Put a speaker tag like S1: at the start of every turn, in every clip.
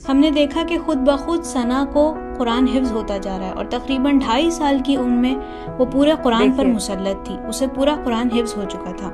S1: ہم نے دیکھا کہ خود بخود ثنا کو قرآن حفظ ہوتا جا رہا ہے اور تقریباً 2.5 سال کی عمر میں وہ پورے قرآن پر مسلط تھی، اسے پورا قرآن حفظ ہو چکا تھا۔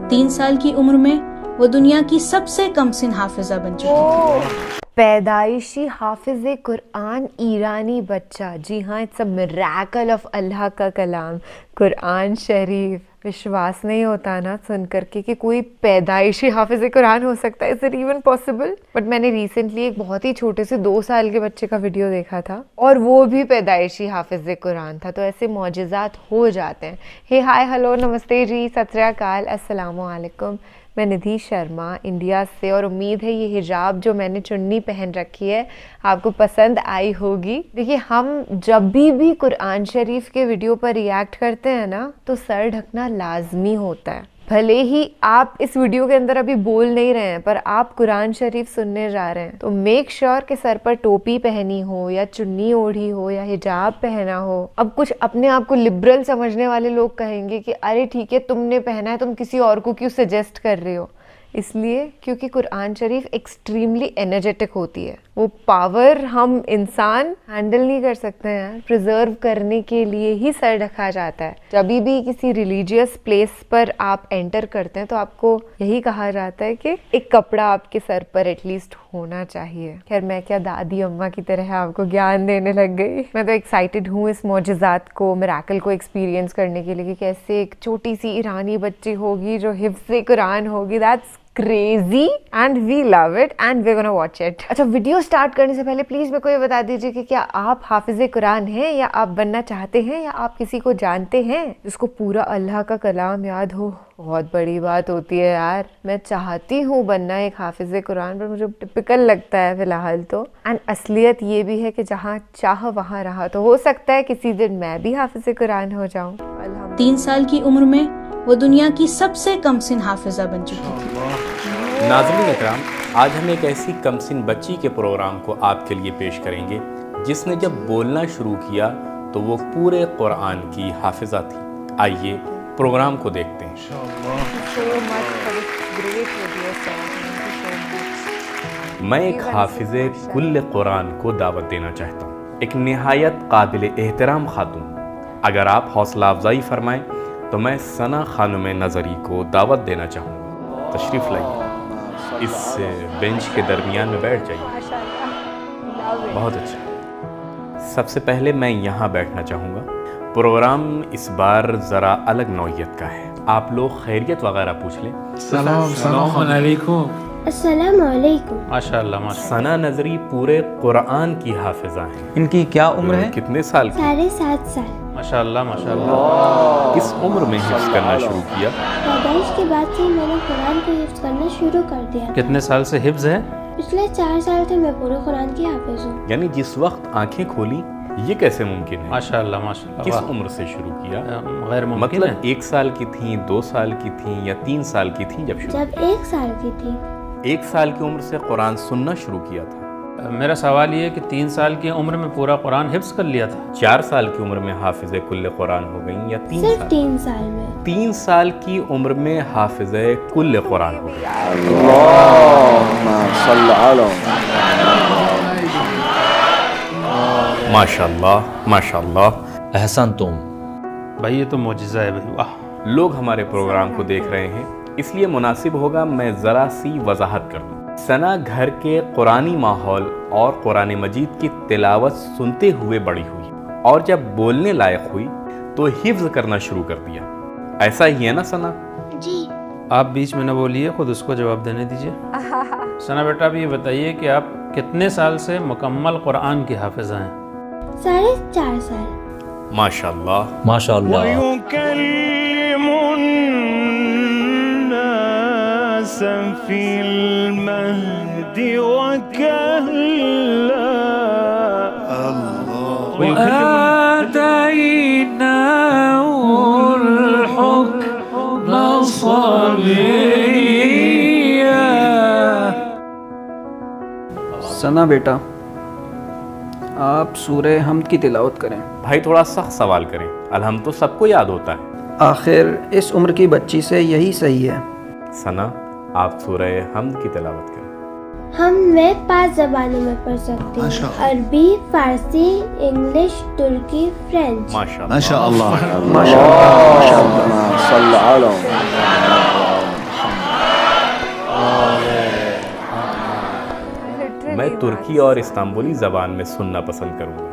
S1: 3 سال کی عمر میں وہ دنیا کی سب سے کم سن حافظہ بن چکی تھی۔
S2: پیدائشی حافظ قرآن ایرانی بچہ، جی ہاں، اٹس اے میریکل آف اللہ کا کلام قرآن شریف۔ وشواس نہیں ہوتا نا سن کر کے کہ کوئی پیدائشی حافظ قرآن ہو سکتا ہے، is it even possible? But میں نے ریسنٹلی ایک بہت ہی چھوٹے سے 2 سال کے بچے کا ویڈیو دیکھا تھا اور وہ بھی پیدائشی حافظ قرآن تھا، تو ایسے معجزات ہو جاتے ہیں۔ ہے ہائے ہلو نمستے جی، ست سری اکال، السلام علیکم۔ میں ندھی شرما انڈیا سے، اور امید ہے یہ حجاب جو میں نے چننی پہن رکھی ہے آپ کو پسند آئی ہوگی۔ دیکھیے، ہم جب بھی قرآن شریف کے ویڈیو پر ریاکٹ کرتے ہیں نا تو سر ڈھکنا لازمی ہوتا ہے۔ بھلے ہی آپ اس ویڈیو کے اندر ابھی بول نہیں رہے ہیں پر آپ قرآن شریف سننے جا رہے ہیں، تو میک شیور کہ سر پر ٹوپی پہنی ہو یا چننی اوڑھی ہو یا حجاب پہنا ہو۔ اب کچھ اپنے آپ کو لبرل سمجھنے والے لوگ کہیں گے کہ ارے ٹھیک ہے، تم نے پہنا ہے، تم کسی اور کو کیوں سجیسٹ کر رہے ہو؟ اس لیے کیونکہ قرآن شریف ایکسٹریملی انرجیٹک ہوتی ہے، وہ پاور ہم انسان ہینڈل نہیں کر سکتے ہیں، پریزرو کرنے کے لیے ہی سر ڈھکا جاتا ہے۔ جب بھی کسی ریلیجیس پلیس پر آپ انٹر کرتے ہیں تو آپ کو یہی کہا جاتا ہے کہ ایک کپڑا آپ کے سر پر ایٹ لیسٹ ہونا چاہیے۔ خیر، میں کیا دادی اماں کی طرح آپ کو گیان دینے لگ گئی۔ میں تو ایکسائٹیڈ ہوں اس معجزات کو، میریکل کو ایکسپیرینس کرنے کے لیے کہ کیسے ایک چھوٹی سی ایرانی بچی ہوگی جو حفظ قرآن ہوگی۔ That's crazy and we love it and we're gonna watch it۔ اچھا، ویڈیو سٹارٹ کرنے سے پہلے پلیز میرے کو یہ بتا دیجیے کہ کیا آپ حافظ قرآن ہیں یا آپ بننا چاہتے ہیں یا آپ کسی کو جانتے ہیں جس کو پورا اللہ کا کلام یاد ہو؟ بہت بڑی بات ہوتی ہے یار۔ میں چاہتی ہوں بننا ایک حافظ قرآن، پر مجھے ٹپیکل لگتا ہے فی الحال تو، اینڈ اصلیت یہ بھی ہے کہ جہاں چاہ وہاں رہا، تو ہو سکتا ہے کسی دن میں بھی حافظ قرآن ہو جاؤں۔
S1: 3 سال کی عمر میں وہ دنیا کی سب سے کم سن حافظہ بن چکی تھی۔
S3: ناظرین اکرام، آج ہم ایک ایسی کم سن بچی کے پروگرام کو آپ کے لیے پیش کریں گے جس نے جب بولنا شروع کیا تو وہ پورے قرآن کی حافظہ تھی۔ آئیے پروگرام کو دیکھتے ہیں۔ میں ایک حافظ کل قرآن کو دعوت دینا چاہتا ہوں، ایک نہایت قابل احترام خاتون۔ اگر آپ حوصلہ افزائی فرمائیں تو میں ثنا خانم نظری کو دعوت دینا چاہوں گا۔ تشریف لائیے، اس بینچ کے درمیان میں بیٹھ جائیے۔ بہت اچھا۔ سب سے پہلے میں یہاں بیٹھنا چاہوں گا۔ پروگرام اس بار ذرا الگ نوعیت کا ہے، آپ لوگ خیریت وغیرہ پوچھ لیں۔
S4: السلام علیکم۔
S5: السلام علیکم۔
S4: ماشاءاللہ ماشاءاللہ۔
S3: ثنا نظری پورے قرآن کی حافظہ ہیں۔
S4: ان کی کیا عمر ہے؟
S3: کتنے سال کی؟
S5: 7.5 سال۔
S4: ماشاءاللہ ماشاءاللہ۔
S3: کس عمر میں حفظ کرنا شروع کیا؟
S5: پیدائش کے بعد سے میں نے قرآن کو حفظ کرنا شروع کر دیا۔
S4: کتنے سال سے حفظ ہے؟
S5: پچھلے 4 سال سے میں پورے قرآن کی حافظ ہوں۔
S3: یعنی جس وقت آنکھیں کھولی یہ کیسے ممکن ہے؟
S4: ماشاءاللہ ماشاءاللہ۔
S3: کس عمر سے شروع کیا؟
S4: غیر ممکن
S3: مطلب
S4: ہے۔
S3: 1 سال کی تھیں، 2 سال کی تھیں یا 3 سال کی تھیں جب شروع؟
S5: جب 1 سال کی تھی۔
S3: 1 سال کی عمر سے قرآن سننا شروع کیا تھا؟
S4: میرا سوال یہ ہے کہ 3 سال کی عمر میں پورا قرآن حفظ کر لیا تھا؟
S3: 4 سال کی عمر میں حافظ کل قرآن ہو گئیں یا 3
S5: صرف
S3: سال؟
S5: 3 سال میں۔
S3: 3 سال کی عمر میں حافظ کل قرآن ہو گئی۔ ماشاءاللہ ماشاءاللہ۔
S6: احسن تم
S4: بھائی، یہ تو معجزہ ہے بھائی، واہ۔
S3: لوگ ہمارے پروگرام کو دیکھ رہے ہیں، اس لیے مناسب ہوگا میں ذرا سی وضاحت کر دوں۔ ثنا گھر کے قرآنی ماحول اور قرآن مجید کی تلاوت سنتے ہوئے بڑی ہوئی، اور جب بولنے لائق ہوئی تو حفظ کرنا شروع کر دیا۔ ایسا ہی ہے نا ثنا؟
S5: جی۔
S4: آپ بیچ میں نہ بولیے، خود اس کو جواب دینے دیجیے۔ ثنا بیٹا، اب یہ بتائیے کہ آپ کتنے سال سے مکمل قرآن کی حافظہ ہیں؟
S5: 4.5 سال۔
S3: ماشاءاللہ
S6: ماشاءاللہ۔
S7: في المهد وكهلا وآتيناه الحكم صبيا۔
S8: ثنا بیٹا، آپ سورہ حمد کی تلاوت کریں۔
S3: بھائی تھوڑا سخت سوال کریں، الحمد تو سب کو یاد ہوتا ہے۔
S8: آخر اس عمر کی بچی سے یہی صحیح ہے۔
S3: ثنا، آپ سورہ حمد کی تلاوت کریں۔
S5: میں 5 زبانوں میں پڑھ سکتی ہوں، عربی، فارسی، انگلش، ترکی، فرینچ۔
S3: ماشاء اللہ
S8: صلی اللہ
S3: میں ترکی اور استنبولی زبان میں سننا پسند کروں گا۔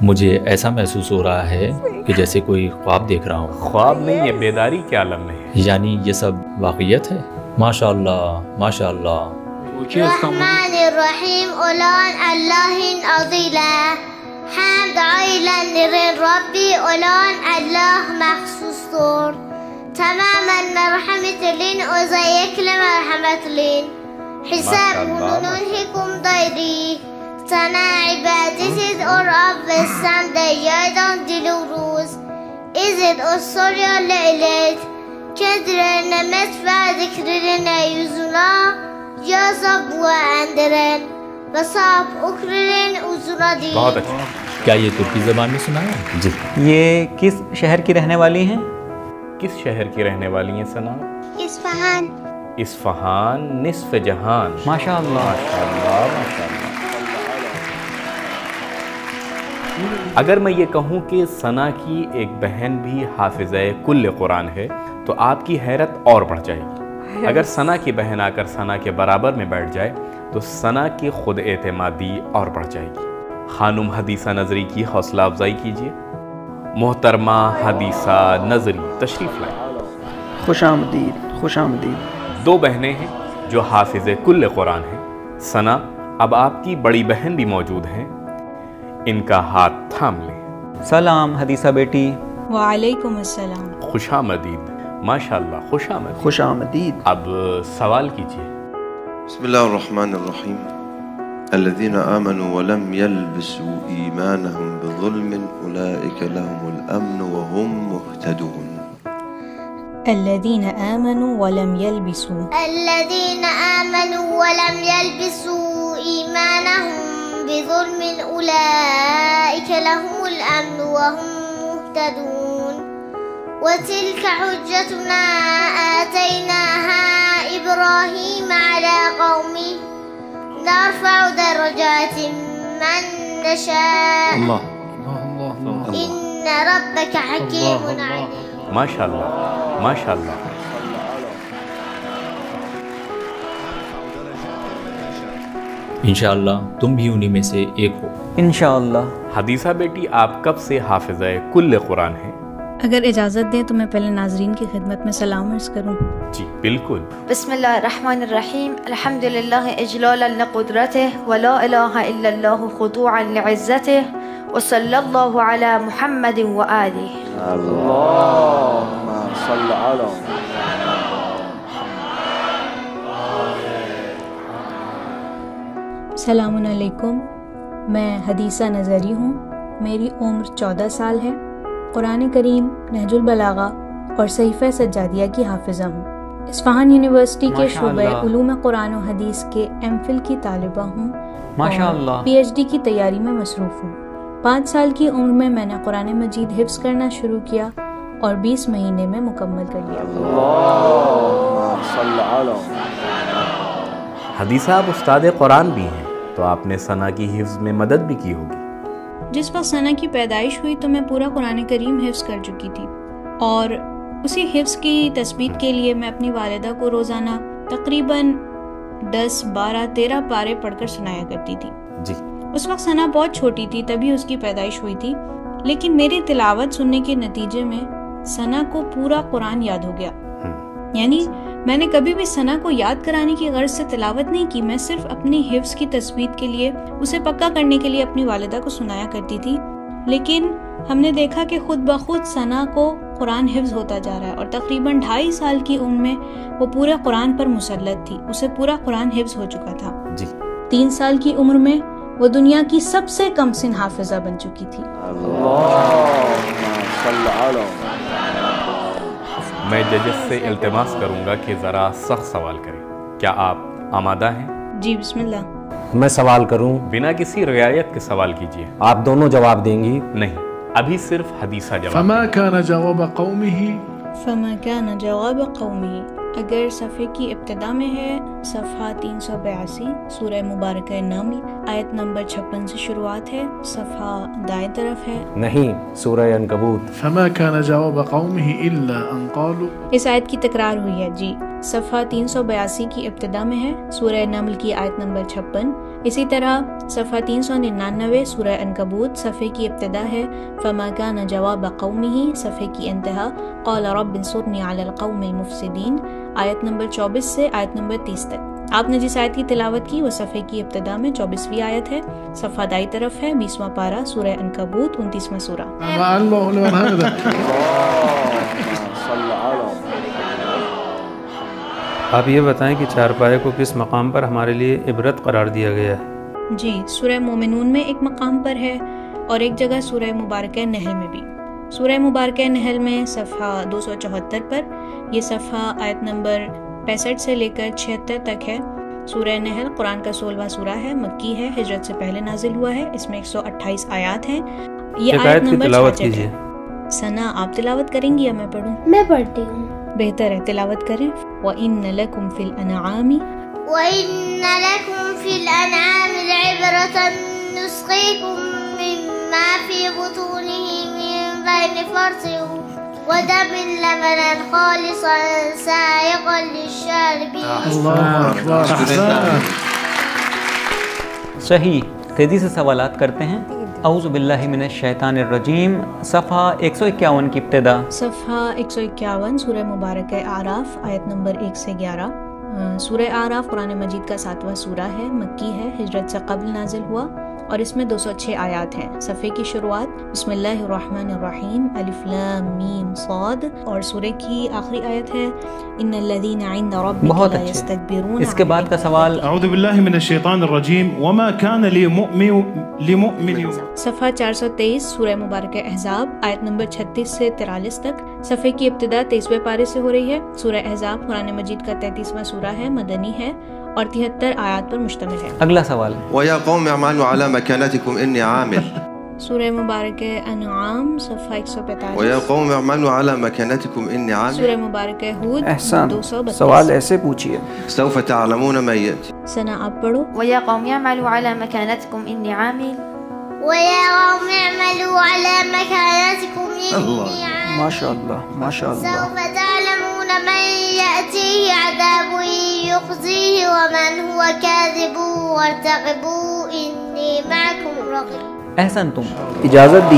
S6: مجھے ایسا محسوس ہو رہا ہے کہ جیسے کوئی خواب دیکھ رہا ہوں۔
S3: خواب نہیں، یہ بیداری کے عالم میں ہے۔
S6: یعنی یہ سب واقعیت ہے؟ ماشاء اللہ ماشاء اللہ۔
S5: الرحمن الرحیم اولان اللہ عظیلا حمد عیلا نرین ربی اولان اللہ مخصوص طور تماما مرحمت لین ازیک لمرحمت لین حساب ننهكم ضيري سنة عبادتي الأراب والسام ديادان دلوروز إذن أصري الليلات كدر نمت فذكر لنا يزنا يا صبوا أندرن بصاب أكرن أزنا دي۔
S3: بہت اچھا۔
S6: کیا یہ ترکی زبان میں سنا ہے؟
S3: جی۔
S9: یہ کس شہر کی رہنے والی ہیں؟
S3: کس شہر کی رہنے والی ہیں ثنا؟
S5: إصفهان۔
S3: اصفہان، نصف جہان۔
S9: ماشاء اللہ
S3: ماشاء اللہ ماشاء اللہ۔ اگر میں یہ کہوں کہ ثنا کی ایک بہن بھی حافظہ کل قرآن ہے تو آپ کی حیرت اور بڑھ جائے گی۔ اگر ثنا کی بہن آ کر ثنا کے برابر میں بیٹھ جائے تو ثنا کی خود اعتمادی اور بڑھ جائے گی۔ خانم حدیثہ نظری کی حوصلہ افزائی کیجیے۔ محترمہ حدیثہ نظری تشریف لائیں۔
S8: خوش آمدید، خوش آمدید۔
S3: 2 بہنیں ہیں جو حافظ کل قرآن ہیں۔ ثنا، اب آپ کی بڑی بہن بھی موجود ہیں، ان کا ہاتھ تھام لیں۔
S9: سلام حدیثہ بیٹی۔
S1: وعلیکم السلام۔
S3: خوش آمدید، ماشاءاللہ خوش آمدید۔
S8: خوش آمدید۔
S3: اب سوال کیجیے۔
S10: بسم اللہ الرحمن الرحیم۔ الذین آمنوا ولم يلبسوا ایمانهم بظلم اولئک لهم الامن وهم مهتدون۔
S1: الذين آمنوا ولم يلبسوا
S5: إيمانهم بظلم أولئك لهم الأمن وهم مهتدون وتلك حجتنا آتيناها إبراهيم على قومه نرفع درجات من نشاء إن ربك حكيم عليم۔
S3: ماشاءاللہ ماشاءاللہ۔
S6: انشاءاللہ تم بھی انہی میں سے ایک ہو۔
S9: انشاءاللہ۔
S3: حدیثہ بیٹی، آپ کب سے حافظہ کل قرآن ہیں؟
S1: اگر اجازت دیں تو میں پہلے ناظرین کی خدمت میں سلام عرض کروں۔
S3: جی بالکل۔
S11: بسم اللہ الرحمن الرحیم۔ الحمد للہ اجلالا لقدرتہ ولا الہ الا اللہ خضوعا لعزتہ وصلی اللہ علی محمد وآلہ۔
S8: اللہم صل علی
S1: السلام علیکم، میں حدیثہ نظری ہوں، میری عمر 14 سال ہے، قرآن کریم، نہج البلاغہ اور صحیفہ سجادیہ کی حافظہ ہوں۔ اصفہان یونیورسٹی کے شعبہ علوم قرآن و حدیث کے ایم فل کی طالبہ ہوں اور پی ایچ ڈی کی تیاری میں مصروف ہوں۔ 5 سال کی عمر میں میں نے قرآن مجید حفظ کرنا شروع کیا اور 20 مہینے میں مکمل کر لیا۔
S3: حدیثہ آپ استاد قرآن بھی ہیں تو آپ نے ثنا کی حفظ میں مدد بھی کی ہوگی۔
S1: جس وقت ثنا کی پیدائش ہوئی تو میں پورا قرآن کریم حفظ کر چکی تھی اور اسی حفظ کی تثبیت کے لیے میں اپنی والدہ کو روزانہ تقریباً 10، 12، 13 پارے پڑھ کر سنایا کرتی تھی۔
S3: جی۔
S1: اس وقت ثنا بہت چھوٹی تھی، تبھی اس کی پیدائش ہوئی تھی، لیکن میری تلاوت سننے کے نتیجے میں ثنا کو پورا قرآن یاد ہو گیا۔ یعنی میں نے کبھی بھی ثنا کو یاد کرانے کی غرض سے تلاوت نہیں کی، میں صرف اپنی حفظ کی تثبیت کے لیے، اسے پکا کرنے کے لیے اپنی والدہ کو سنایا کرتی تھی۔ لیکن ہم نے دیکھا کہ خود بخود ثنا کو قرآن حفظ ہوتا جا رہا ہے اور تقریباً 2.5 سال کی عمر میں وہ پورے قرآن پر مسلط تھی، اسے پورا قرآن حفظ ہو چکا تھا۔ 3 سال کی عمر میں وہ دنیا کی سب سے کم سن حافظہ بن چکی تھی۔
S3: میں ججز سے التماس کروں گا کہ ذرا سخت سوال کریں، کیا آپ آمادہ ہیں؟
S1: جی بسم اللہ۔
S12: میں سوال کروں؟
S3: بنا کسی رعایت کے سوال کیجیے۔
S12: آپ دونوں جواب دیں گی؟
S3: نہیں، ابھی صرف حدیثہ جواب۔
S7: فما كان جواب قومه
S1: فما كان جواب قومه اگر صفحے کی ابتدا میں ہے صفحہ 382 سورہ مبارکہ نمل آیت نمبر 56 سے شروعات ہے، صفحہ دائیں طرف ہے۔
S12: نہیں، سورہ عنکبوت۔
S13: فما كان جواب قومه الا ان قالوا،
S1: اس آیت کی تکرار ہوئی ہے جی، صفحہ 382 کی ابتدا میں ہے سورہ نمل کی آیت نمبر 56۔ اسی طرح صفحہ 399 سورہ عنکبوت صفحے کی ابتدا ہے فما كان جواب قومه، صفحے کی انتہا قال رب انصرنی علی القوم المفسدین، آیت نمبر 24 سے آیت نمبر 30 تک۔ آپ نے جس آیت کی تلاوت کی وہ صفحے کی ابتدا میں 24ویں آیت ہے، صفحہ دائیں طرف ہے، 20واں پارہ سورہ عنکبوت 29واں سورہ۔
S4: آپ یہ بتائیں کہ چارپائے کو کس مقام پر ہمارے لیے عبرت قرار دیا گیا ہے؟
S1: جی، سورہ مومنون میں ایک مقام پر ہے اور ایک جگہ سورہ مبارکہ نحل میں بھی۔ سورہ مبارکہ نحل میں صفحہ 274 پر، یہ صفحہ آیت نمبر 65 سے لے کر 76 تک ہے۔ سورہ نحل قرآن کا 16واں سورہ ہے، مکی ہے، ہجرت سے پہلے نازل ہوا ہے، اس میں 128 آیات ہیں۔ یہ آیت نمبر 66 ہے۔ ثنا آپ تلاوت کریں گی یا میں پڑھوں؟
S5: میں پڑھتی ہوں۔
S1: بہتر ہے، تلاوت کریں۔ وَإِنَّ لَكُمْ فِي الْأَنْعَامِ
S5: وَإِنَّ لَكُمْ فِي الْأَنْعَامِ لَعِبْرَةً نُسْقِيكُم مِّمَّا فِي بُطُونِهِ مِن بَيْنِ فَرْثٍ وَدَمٍ لَبَنًا خَالِصًا سَائِغًا لِّلشَّارِبِينَ۔
S13: اللہ اکبر،
S9: صحیح۔ تیزی سے سوالات کرتے ہیں۔ اعوذ باللہ من الشیطان الرجیم، صفحہ 151 کی ابتدا۔
S1: صفحہ 151 سورہ مبارکہ اعراف آیت نمبر 1 سے 11۔ سورہ اعراف قرآن مجید کا 7واں سورہ ہے، مکی ہے، ہجرت سے قبل نازل ہوا اور اس میں 206 آیات ہیں۔ صفحے کی شروعات بسم اللہ الرحمن الرحیم الف لام میم صاد، اور سورہ کی آخری آیت ہے ان الذین عند ربک لا یستکبرون۔
S9: اس کے بعد کا سوال
S13: اعوذ باللہ من الشیطان الرجیم وما كان لمؤمن۔
S1: صفحہ 423 سورہ مبارکہ احزاب آیت نمبر 36 سے 43 تک۔ صفحے کی ابتدا 23ویں پارے سے ہو رہی ہے۔ سورہ احزاب قرآن مجید کا 33واں سورہ ہے، مدنی ہے اور 73 آیات پر مشتمل ہے۔
S9: اگلا سوال
S10: وَيَا قَوْمِ اعْمَلُوا عَلَى مَكَانَتِكُمْ إِنِّي عَامِلٌ۔
S1: سورہ مبارکہ انعام صفحہ 145۔
S10: وَيَا قَوْمِ اعْمَلُوا عَلَى مَكَانَتِكُمْ إِنِّي عَامِلٌ۔
S1: سورہ مبارکہ ہود
S8: احسان،
S1: 232۔
S8: سوال ایسے پوچھیے۔
S10: سوف تعلمون من يأتي۔
S1: ثنا آپ پڑھو۔
S11: وَيَا قَوْمِ اعْمَلُوا عَلَى مَكَانَتِكُمْ إِنِّي عَامِلٌ۔
S5: وَيَا قَوْمِ اعْمَلُوا عَلَى مَكَانَتِكُمْ إِنِّي عَامِلٌ۔
S8: ماشاء اللہ ماشاء اللہ۔
S5: سوف تعلمون من يأتيه عذاب يخزيه ومن هو كاذب وارتقبوا إني معكم رقيب۔
S9: احسن تم
S8: اجازت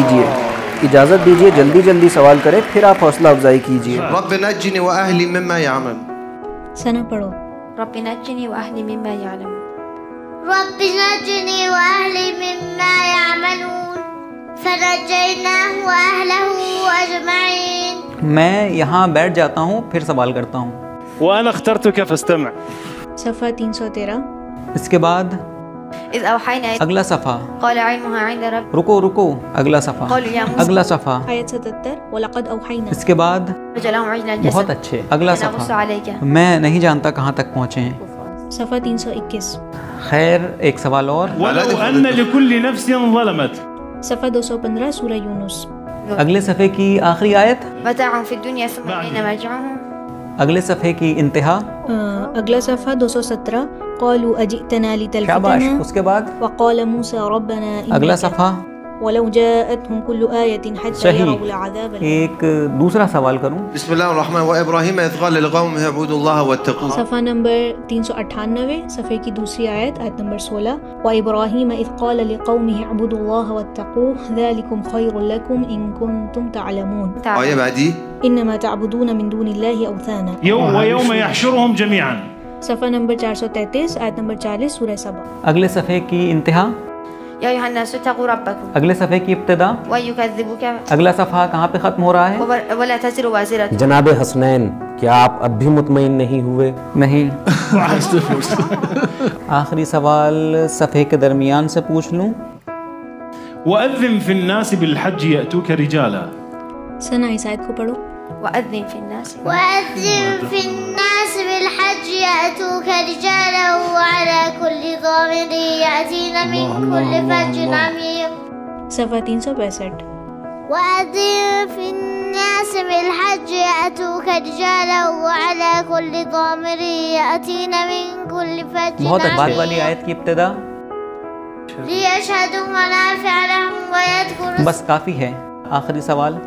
S8: دیجیے، جلدی جلدی سوال کریں، پھر آپ حوصلہ افزائی کیجیے۔
S10: رب نجني وأهلي مما يعمل۔
S1: ثنا پڑھو۔
S11: رب نجني وأهلي مما يعلمون۔
S5: رب نجني وأهلي مما يعملون فنجيناه وأهله أجمعين۔
S9: میں یہاں بیٹھ جاتا ہوں، پھر سوال کرتا ہوں۔
S13: وأنا اخترتك فاستمع۔
S1: صفحہ 313۔
S9: اس کے بعد
S11: إذ أوحينا
S9: اگلا صفحہ۔
S11: قال علمها عند رب۔
S9: رکو، اگلا صفحہ،
S11: قالوا يا موسى
S9: اگلا صفحہ۔
S1: آیت 77 وَلَقَدْ أَوْحَيْنَا۔
S9: اس کے بعد
S11: رجلهم عجلا جسد۔
S9: بہت اچھے، اگلا
S11: نقص
S9: صفحہ۔
S11: عليك۔
S9: میں نہیں جانتا کہاں تک پہنچے ہیں۔
S1: صفحہ 321۔
S9: خیر، ایک سوال اور۔
S13: ولو أن لكل نفس ظلمت۔
S1: صفحہ 215 سورہ یونس۔
S9: اگلے صفحے کی آخری آیت،
S11: متاع في الدنيا ثم إلينا مرجعهم۔
S9: اگلے صفحے کی انتہا۔
S1: اگلا صفحہ 217 قالوا أجئتنا
S9: شاباش۔
S1: لتلفتنا
S9: اس کے بعد
S1: وقال موسى ربنا
S9: اگلا
S1: إنك
S9: صفحہ۔
S1: ولو جاءتهم كل آية حتى
S9: صحیح۔
S1: يروا العذاب الأليم۔
S9: ایک دوسرا سوال کروں۔
S10: بسم الله الرحمن وإبراهيم إذ قال لقومه اعبدوا الله واتقوه۔
S1: صفحہ نمبر 398 صفحے کی دوسری آیت آیت نمبر 16 وإبراهيم إذ قال لقومه اعبدوا الله واتقوه ذلكم خير لكم إن كنتم تعلمون۔
S10: آية بعدي
S1: إنما تعبدون من دون الله أوثانا۔
S13: ويوم يحشرهم جميعا۔
S1: صفحہ نمبر 433 آیت نمبر 40 سورہ سبا۔
S9: اگلے صفحے کی انتہا۔
S11: يا أيها الناس اتقوا ربكم
S9: اگلے صفحے کی ابتدا۔
S11: ويكذبك۔
S9: اگلا صفحہ کہاں پہ ختم ہو رہا ہے؟
S11: ولا تزر وازرة۔
S12: جناب حسنین، کیا آپ اب بھی مطمئن نہیں ہوئے؟
S9: نہیں۔ آخری سوال صفحے کے درمیان سے پوچھ لوں۔
S13: وأذن في الناس بالحج يأتوك رجالا۔
S1: ثنا اس آیت کو پڑھو۔
S11: وأذن في الناس
S5: بالحج يأتوك رجالا وعلى كل ضامر يأتين من كل فج عميق۔
S1: صفحہ 365۔
S5: وأذن في الناس بالحج يأتوك رجالا وعلى كل ضامر يأتين من كل فج
S9: بہت بات والی آیت کی ابتدا
S5: ليشهدوا منافع لهم ويذكروا
S9: بس کافی ہے. آخری سوال.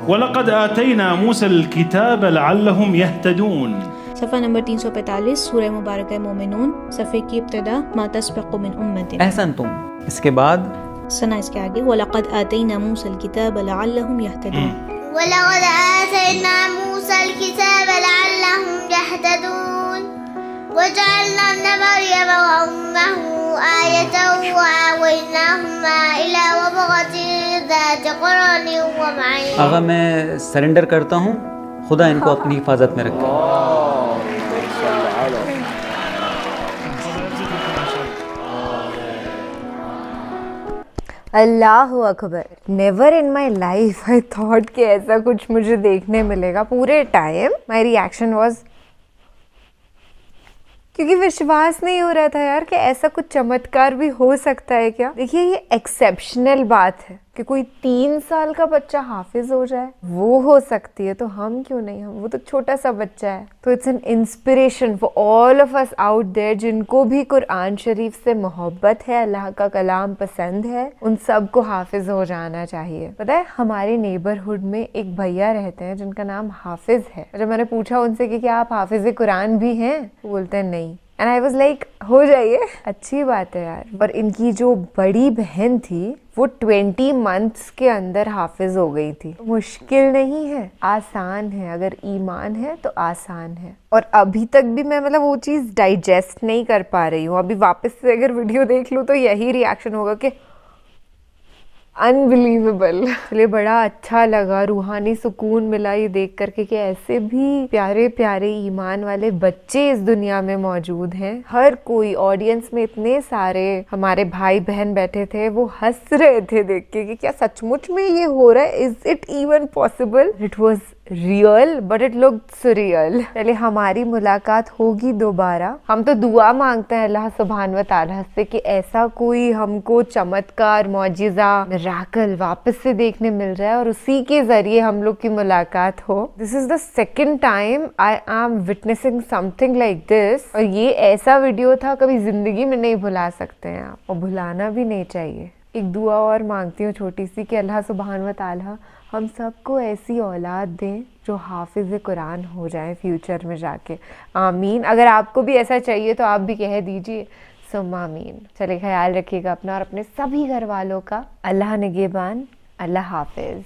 S13: وَلَقَدْ آتَيْنَا مُوسَى الْكِتَابَ لَعَلَّهُمْ يَهْتَدُونَ.
S1: صفحہ نمبر 345 سورہ مبارکہ مومنون، صفحے کی ابتدا ما تسبق من امت.
S9: احسنتم. اس کے بعد
S1: سنا اس کے آگے وَلَقَدْ آتَيْنَا مُوسَى الْكِتَابَ لَعَلَّهُمْ يَهْتَدُونَ.
S5: ولقد آتينا موسى الكتاب لعلهم يهتدون وجعلنا ابن مريم وأمه آية وآويناهما إلى ربوة ذات قرار ومعين.
S9: آغا میں سرنڈر کرتا ہوں، خدا ان کو اپنی حفاظت میں رکھے.
S2: اللہ اکبر. Never in my life I thought کہ ایسا کچھ مجھے دیکھنے ملے گا. پورے ٹائم مائی ریئیکشن واز کیونکہ وشواس نہیں ہو رہا تھا یار کہ ایسا کچھ چمتکار بھی ہو سکتا ہے کیا. دیکھیے یہ ایکسیپشنل بات ہے کہ کوئی 3 سال کا بچہ حافظ ہو جائے، وہ ہو سکتی ہے تو ہم کیوں نہیں؟ وہ تو چھوٹا سا بچہ ہے. تو it's an inspiration for all of us out there جن کو بھی قرآن شریف سے محبت ہے، اللہ کا کلام پسند ہے، ان سب کو حافظ ہو جانا چاہیے. پتہ ہے ہمارے نیبرہڈ میں ایک بھیا رہتے ہیں جن کا نام حافظ ہے. جب میں نے پوچھا ان سے کہ کیا آپ حافظ قرآن بھی ہیں، وہ بولتے ہیں نہیں. اینڈ آئی واز لائک ہو جائیے، اچھی بات ہے یار. اور ان کی جو بڑی بہن تھی وہ 20 منتھس کے اندر حافظ ہو گئی تھی. مشکل نہیں ہے، آسان ہے. اگر ایمان ہے تو آسان ہے. اور ابھی تک بھی میں وہ چیز ڈائجسٹ نہیں کر پا رہی ہوں. ابھی واپس سے اگر ویڈیو دیکھ لوں تو یہی ریاکشن ہوگا کہ انبلیویبل. چلیے بڑا اچھا لگا، روحانی سکون ملا یہ دیکھ کر کے کہ ایسے بھی پیارے پیارے ایمان والے بچے اس دنیا میں موجود ہیں. ہر کوئی آڈینس میں اتنے سارے ہمارے بھائی بہن بیٹھے تھے، وہ ہنس رہے تھے دیکھ کے کہ کیا سچ مچ میں یہ ہو رہا ہے. Is it even possible? It was real but it look surreal. چلیے ہماری ملاقات ہوگی دوبارہ. ہم تو دعا مانگتے ہیں اللہ سبحانہ و تعالیٰ سے کہ ایسا کوئی ہم کو چمتکار، معجزہ، میراکل واپس سے دیکھنے مل رہا ہے اور اسی کے ذریعے ہم لوگ کی ملاقات ہو. This is the second time I'm witnessing something like this. اور یہ ایسا ویڈیو تھا کبھی زندگی میں نہیں بھلا سکتے ہیں آپ، اور بھلانا بھی نہیں چاہیے. ایک دعا اور مانگتی ہوں چھوٹی سی کہ اللہ سبحانہ و تعالیٰ ہم سب کو ایسی اولاد دیں جو حافظ قرآن ہو جائیں فیوچر میں جا کے. آمین. اگر آپ کو بھی ایسا چاہیے تو آپ بھی کہہ دیجئے ثم آمین. چلے خیال رکھیے گا اپنا اور اپنے سبھی گھر والوں کا. اللہ نگہبان. اللہ حافظ.